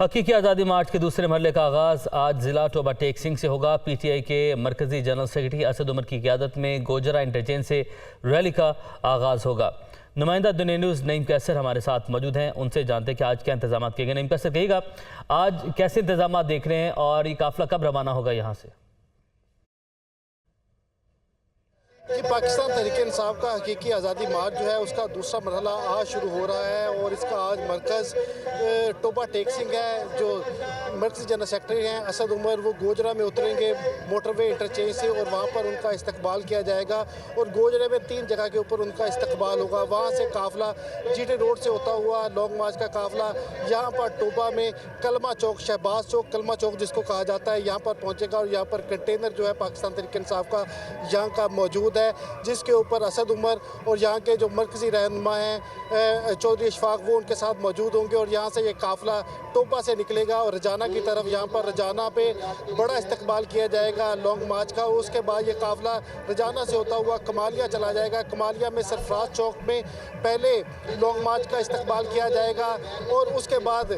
हकीकी आज़ादी मार्च के दूसरे मरहले का आगाज़ आज ज़िला टोबा टेक सिंह से होगा। पीटीआई के मरकज़ी जनरल सेक्रेटरी असद उमर की क़यादत में गोजरा इंटरचेंज से रैली का आगाज़ होगा। नुमाइंदा दुनिया न्यूज़ नईम कैसर हमारे साथ मौजूद हैं, उनसे जानते हैं कि आज क्या इंतजाम किए गए। नईम कैसर, कहिएगा आज कैसे इंतजाम देख रहे हैं और ये काफ़िला कब रवाना होगा यहाँ से? कि पाकिस्तान तहरीक इंसाफ का हकीकी आज़ादी मार्च जो है उसका दूसरा मरहला आज शुरू हो रहा है और इसका आज मरकज़ टोबा टेक सिंह है, जो मरकज़ी जनरल सेक्रेटरी हैं असद उमर, वो गोजरा में उतरेंगे मोटरवे इंटरचेंज से और वहाँ पर उनका इस्तकबाल किया जाएगा। और गोजरे में 3 जगह के ऊपर उनका इस्तकबाल होगा। वहाँ से काफ़िला जीटी रोड से होता हुआ लॉन्ग मार्च का काफ़िला यहाँ पर टोबा में कलमा चौक, शहबाज चौक, कलमा चौक जिसको कहा जाता है, यहाँ पर पहुँचेगा और यहाँ पर कंटेनर जो है पाकिस्तान तहरीक इंसाफ का यहाँ का मौजूद है, जिसके ऊपर असद उमर और यहाँ के जो मरकज़ी रहनुमा हैं चौधरी इशफाक, वो उनके साथ मौजूद होंगे। और यहाँ से ये काफ़िला टोबा से निकलेगा और रजाना की तरफ, यहाँ पर रजाना पे बड़ा इस्तकबाल किया जाएगा लॉन्ग मार्च का। उसके बाद ये काफ़िला रजाना से होता हुआ कमालिया चला जाएगा। कमालिया में सरफराज चौक में पहले लॉन्ग मार्च का इस्तकबाल किया जाएगा और उसके बाद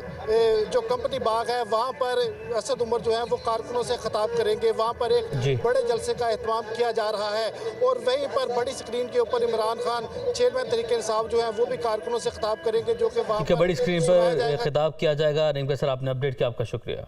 जो कंपनी बाग है वहाँ पर असद उमर जो है वो कारकुनों से खिताब करेंगे। वहाँ पर एक बड़े जलसे का एहतमाम किया जा रहा है और वहीं पर बड़ी स्क्रीन के ऊपर इमरान खान चेयरमैन तहरीक इंसाफ जो हैं वो भी कारकुनों से खिताब करेंगे, जो कि वहाँ बड़ी स्क्रीन पर खिताब किया जाएगा। नईम कैसर, आपने अपडेट किया, आपका शुक्रिया।